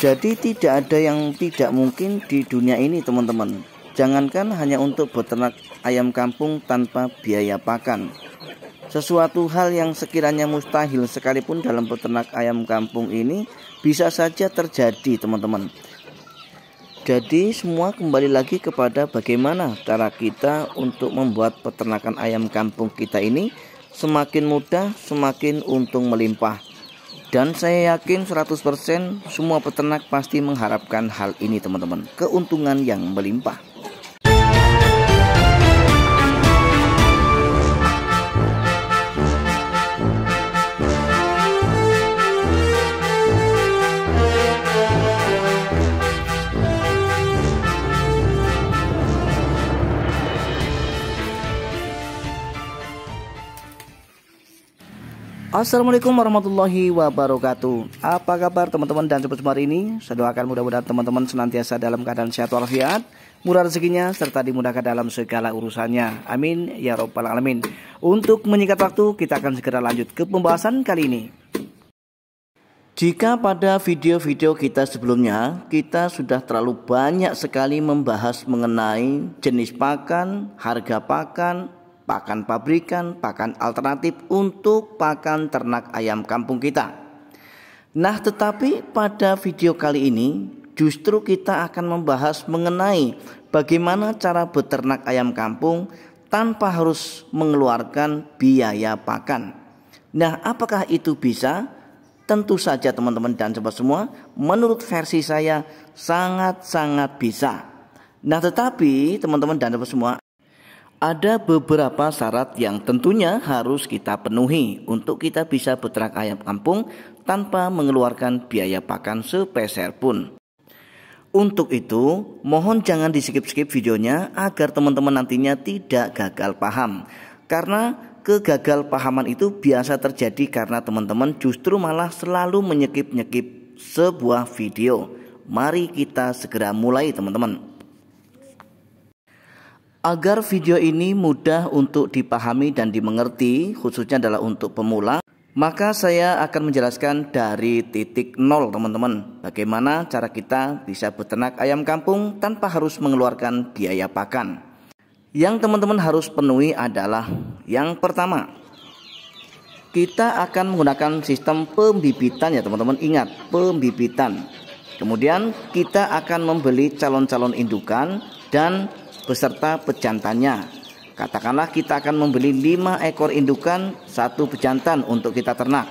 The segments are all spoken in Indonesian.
Jadi tidak ada yang tidak mungkin di dunia ini teman-teman. Jangankan hanya untuk beternak ayam kampung tanpa biaya pakan. Sesuatu hal yang sekiranya mustahil sekalipun dalam beternak ayam kampung ini bisa saja terjadi teman-teman. Jadi semua kembali lagi kepada bagaimana cara kita untuk membuat peternakan ayam kampung kita ini semakin mudah, semakin untung melimpah. Dan saya yakin 100% semua peternak pasti mengharapkan hal ini teman-teman, keuntungan yang melimpah. Assalamualaikum warahmatullahi wabarakatuh. Apa kabar teman-teman dan sobat semua hari ini? Saya doakan mudah-mudahan teman-teman senantiasa dalam keadaan sehat walafiat, murah rezekinya, serta dimudahkan dalam segala urusannya. Amin ya robbal alamin. Untuk menyingkat waktu, kita akan segera lanjut ke pembahasan kali ini. Jika pada video-video kita sebelumnya kita sudah terlalu banyak sekali membahas mengenai jenis pakan, harga pakan, pakan pabrikan, pakan alternatif untuk pakan ternak ayam kampung kita. Nah, tetapi pada video kali ini justru kita akan membahas mengenai bagaimana cara beternak ayam kampung tanpa harus mengeluarkan biaya pakan. Nah, apakah itu bisa? Tentu saja teman-teman dan sobat semua, menurut versi saya sangat-sangat bisa. Nah, tetapi teman-teman dan sobat semua, ada beberapa syarat yang tentunya harus kita penuhi untuk kita bisa beternak ayam kampung tanpa mengeluarkan biaya pakan sepeser pun. Untuk itu, mohon jangan di skip-skip videonya agar teman-teman nantinya tidak gagal paham. Karena kegagal pahaman itu biasa terjadi karena teman-teman justru malah selalu menyekip-nyekip sebuah video. Mari kita segera mulai teman-teman. Agar video ini mudah untuk dipahami dan dimengerti, khususnya adalah untuk pemula, maka saya akan menjelaskan dari titik nol teman-teman. Bagaimana cara kita bisa beternak ayam kampung tanpa harus mengeluarkan biaya pakan. Yang teman-teman harus penuhi adalah yang pertama, kita akan menggunakan sistem pembibitan ya teman-teman. Ingat, pembibitan. Kemudian kita akan membeli calon-calon indukan dan beserta pejantannya. Katakanlah kita akan membeli 5 ekor indukan, 1 pejantan untuk kita ternak.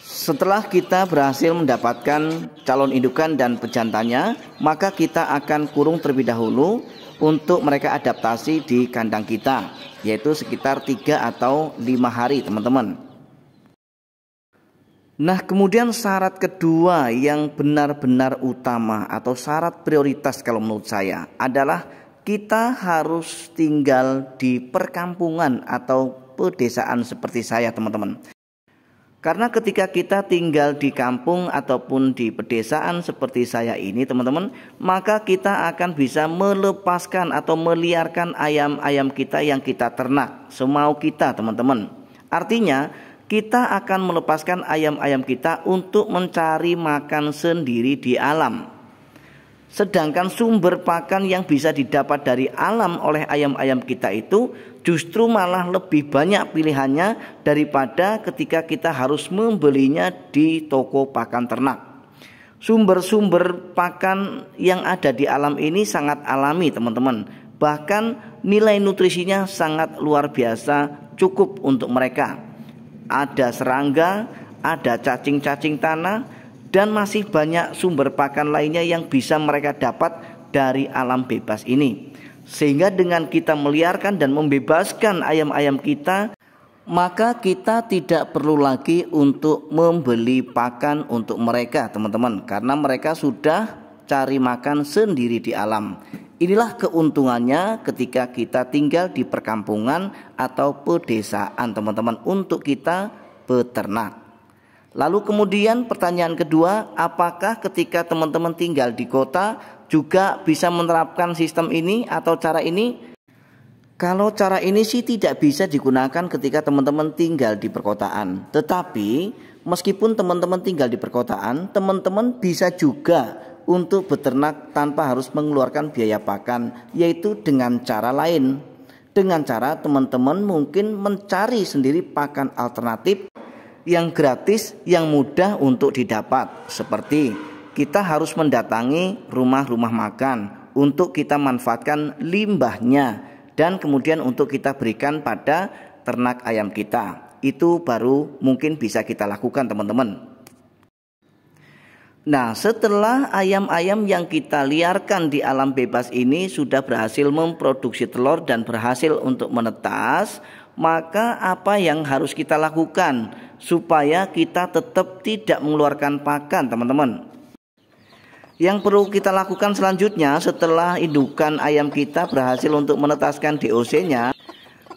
Setelah kita berhasil mendapatkan calon indukan dan pejantannya, maka kita akan kurung terlebih dahulu untuk mereka adaptasi di kandang kita, yaitu sekitar 3 atau 5 hari teman-teman. Nah, kemudian syarat kedua yang benar-benar utama atau syarat prioritas kalau menurut saya adalah kita harus tinggal di perkampungan atau pedesaan seperti saya teman-teman. Karena ketika kita tinggal di kampung ataupun di pedesaan seperti saya ini teman-teman, maka kita akan bisa melepaskan atau meliarkan ayam-ayam kita yang kita ternak semau kita teman-teman. Artinya kita akan melepaskan ayam-ayam kita untuk mencari makan sendiri di alam. Sedangkan sumber pakan yang bisa didapat dari alam oleh ayam-ayam kita itu justru malah lebih banyak pilihannya daripada ketika kita harus membelinya di toko pakan ternak. Sumber-sumber pakan yang ada di alam ini sangat alami teman-teman. Bahkan nilai nutrisinya sangat luar biasa, cukup untuk mereka. Ada serangga, ada cacing-cacing tanah, dan masih banyak sumber pakan lainnya yang bisa mereka dapat dari alam bebas ini. Sehingga dengan kita meliarkan dan membebaskan ayam-ayam kita, maka kita tidak perlu lagi untuk membeli pakan untuk mereka teman-teman. Karena mereka sudah cari makan sendiri di alam. Inilah keuntungannya ketika kita tinggal di perkampungan atau pedesaan teman-teman untuk kita beternak. Lalu kemudian pertanyaan kedua, apakah ketika teman-teman tinggal di kota juga bisa menerapkan sistem ini atau cara ini? Kalau cara ini sih tidak bisa digunakan ketika teman-teman tinggal di perkotaan. Tetapi meskipun teman-teman tinggal di perkotaan, teman-teman bisa juga untuk beternak tanpa harus mengeluarkan biaya pakan, yaitu dengan cara lain. Dengan cara teman-teman mungkin mencari sendiri pakan alternatif yang gratis, yang mudah untuk didapat. Seperti kita harus mendatangi rumah-rumah makan untuk kita manfaatkan limbahnya dan kemudian untuk kita berikan pada ternak ayam kita. Itu baru mungkin bisa kita lakukan, teman-teman. Nah, setelah ayam-ayam yang kita liarkan di alam bebas ini sudah berhasil memproduksi telur dan berhasil untuk menetas, maka apa yang harus kita lakukan supaya kita tetap tidak mengeluarkan pakan, teman-teman? Yang perlu kita lakukan selanjutnya setelah indukan ayam kita berhasil untuk menetaskan DOC-nya,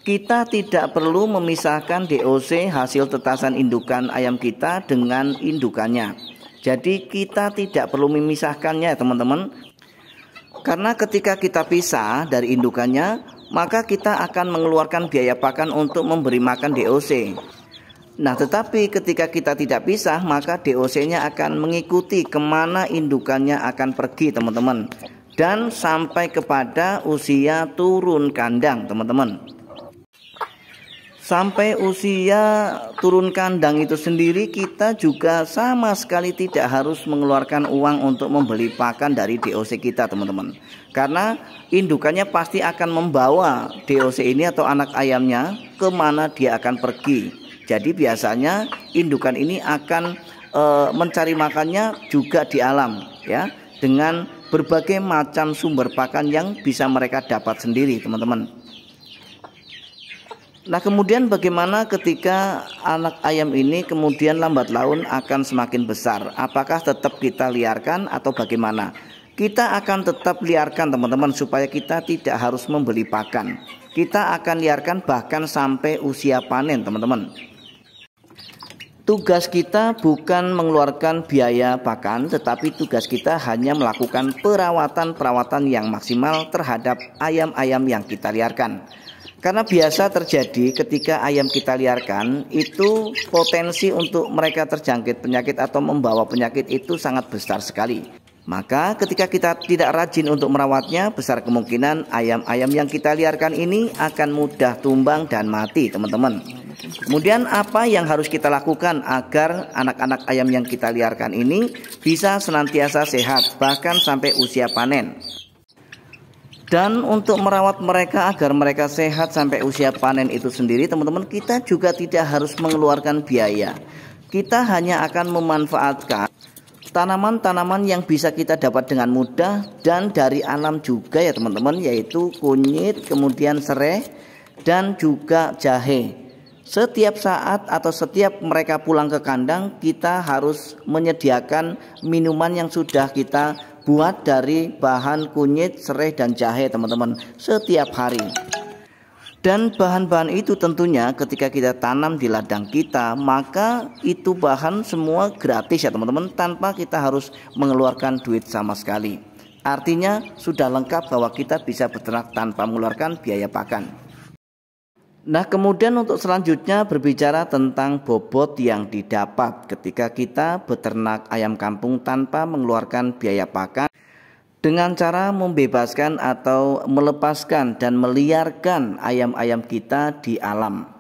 kita tidak perlu memisahkan DOC hasil tetasan indukan ayam kita dengan indukannya. Jadi kita tidak perlu memisahkannya, teman-teman. Karena ketika kita pisah dari indukannya, maka kita akan mengeluarkan biaya pakan untuk memberi makan DOC. Nah, tetapi ketika kita tidak pisah, maka DOC-nya akan mengikuti kemana indukannya akan pergi, teman-teman. Dan sampai kepada usia turun kandang, teman-teman. Sampai usia turun kandang itu sendiri, kita juga sama sekali tidak harus mengeluarkan uang untuk membeli pakan dari DOC kita, teman-teman. Karena indukannya pasti akan membawa DOC ini atau anak ayamnya kemana dia akan pergi. Jadi biasanya indukan ini akan mencari makannya juga di alam, ya, dengan berbagai macam sumber pakan yang bisa mereka dapat sendiri, teman-teman. Nah, kemudian bagaimana ketika anak ayam ini kemudian lambat laun akan semakin besar? Apakah tetap kita liarkan atau bagaimana? Kita akan tetap liarkan, teman-teman, supaya kita tidak harus membeli pakan. Kita akan liarkan bahkan sampai usia panen, teman-teman. Tugas kita bukan mengeluarkan biaya pakan, tetapi tugas kita hanya melakukan perawatan-perawatan yang maksimal terhadap ayam-ayam yang kita liarkan. Karena biasa terjadi ketika ayam kita liarkan, itu potensi untuk mereka terjangkit penyakit atau membawa penyakit itu sangat besar sekali. Maka ketika kita tidak rajin untuk merawatnya, besar kemungkinan ayam-ayam yang kita liarkan ini akan mudah tumbang dan mati, teman-teman. Kemudian apa yang harus kita lakukan agar anak-anak ayam yang kita liarkan ini bisa senantiasa sehat bahkan sampai usia panen? Dan untuk merawat mereka agar mereka sehat sampai usia panen itu sendiri, teman-teman, kita juga tidak harus mengeluarkan biaya. Kita hanya akan memanfaatkan tanaman-tanaman yang bisa kita dapat dengan mudah dan dari alam juga, ya teman-teman, yaitu kunyit, kemudian serai, dan juga jahe. Setiap saat atau setiap mereka pulang ke kandang, kita harus menyediakan minuman yang sudah kita buat dari bahan kunyit, serai, dan jahe, teman-teman, setiap hari. Dan bahan-bahan itu tentunya ketika kita tanam di ladang kita, maka itu bahan semua gratis, ya teman-teman, tanpa kita harus mengeluarkan duit sama sekali. Artinya sudah lengkap bahwa kita bisa beternak tanpa mengeluarkan biaya pakan. Nah, kemudian untuk selanjutnya berbicara tentang bobot yang didapat ketika kita beternak ayam kampung tanpa mengeluarkan biaya pakan dengan cara membebaskan atau melepaskan dan meliarkan ayam-ayam kita di alam.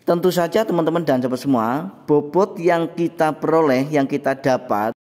Tentu saja teman-teman dan sahabat semua, bobot yang kita peroleh, yang kita dapat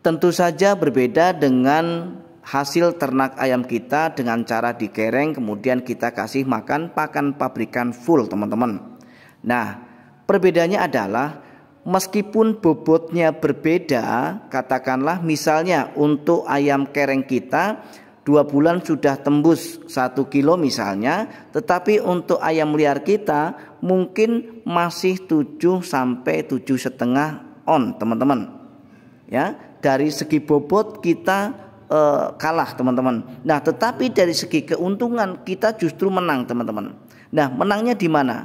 tentu saja berbeda dengan hasil ternak ayam kita dengan cara dikereng kemudian kita kasih makan pakan pabrikan full, teman-teman. Nah, perbedaannya adalah meskipun bobotnya berbeda, katakanlah misalnya untuk ayam kereng kita 2 bulan sudah tembus 1 kilo misalnya, tetapi untuk ayam liar kita mungkin masih 7 sampai 7,5 on, teman-teman. Ya, dari segi bobot kita kalah, teman-teman. Nah, tetapi dari segi keuntungan kita justru menang, teman-teman. Nah, menangnya di mana?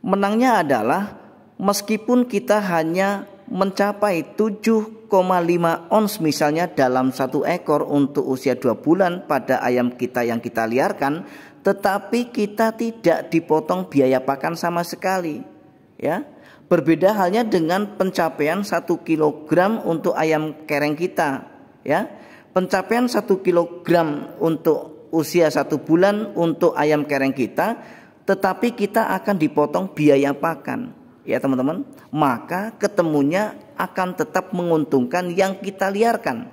Menangnya adalah meskipun kita hanya mencapai 7,5 ons misalnya dalam 1 ekor untuk usia 2 bulan pada ayam kita yang kita liarkan, tetapi kita tidak dipotong biaya pakan sama sekali, ya. Berbeda halnya dengan pencapaian 1 kilogram untuk ayam kereng kita, ya. Pencapaian 1 kilogram untuk usia 1 bulan untuk ayam kereng kita, tetapi kita akan dipotong biaya pakan, ya teman-teman. Maka ketemunya akan tetap menguntungkan yang kita liarkan,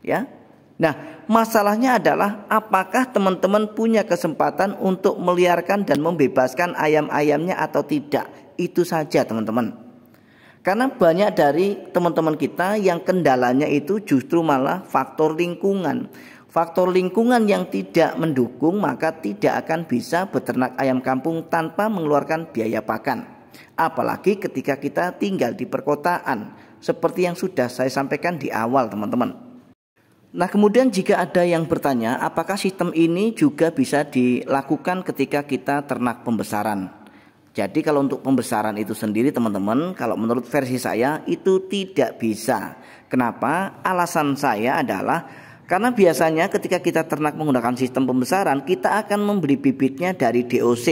ya. Nah, masalahnya adalah apakah teman-teman punya kesempatan untuk meliarkan dan membebaskan ayam-ayamnya atau tidak. Itu saja teman-teman. Karena banyak dari teman-teman kita yang kendalanya itu justru malah faktor lingkungan. Faktor lingkungan yang tidak mendukung, maka tidak akan bisa beternak ayam kampung tanpa mengeluarkan biaya pakan. Apalagi ketika kita tinggal di perkotaan, seperti yang sudah saya sampaikan di awal teman-teman. Nah, kemudian jika ada yang bertanya, apakah sistem ini juga bisa dilakukan ketika kita ternak pembesaran? Jadi kalau untuk pembesaran itu sendiri teman-teman, kalau menurut versi saya itu tidak bisa. Kenapa? Alasan saya adalah karena biasanya ketika kita ternak menggunakan sistem pembesaran, kita akan membeli bibitnya dari DOC.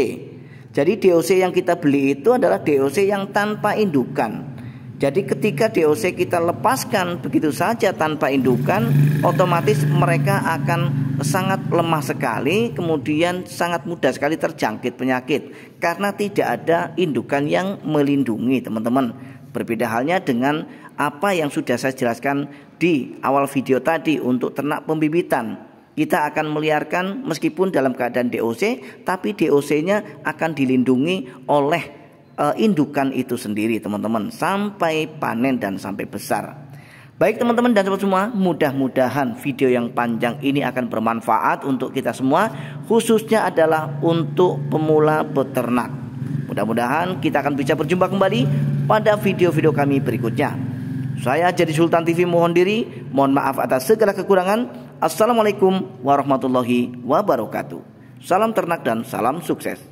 Jadi DOC yang kita beli itu adalah DOC yang tanpa indukan. Jadi ketika DOC kita lepaskan begitu saja tanpa indukan, otomatis mereka akan sangat lemah sekali, kemudian sangat mudah sekali terjangkit penyakit karena tidak ada indukan yang melindungi teman-teman. Berbeda halnya dengan apa yang sudah saya jelaskan di awal video tadi untuk ternak pembibitan. Kita akan meliarkan meskipun dalam keadaan DOC, tapi DOC-nya akan dilindungi oleh indukan itu sendiri teman-teman, sampai panen dan sampai besar. Baik teman-teman dan sobat semua, mudah-mudahan video yang panjang ini akan bermanfaat untuk kita semua, khususnya adalah untuk pemula peternak. Mudah-mudahan kita akan bisa berjumpa kembali pada video-video kami berikutnya. Saya Jadi Sultan TV mohon diri, mohon maaf atas segala kekurangan. Assalamualaikum warahmatullahi wabarakatuh. Salam ternak dan salam sukses.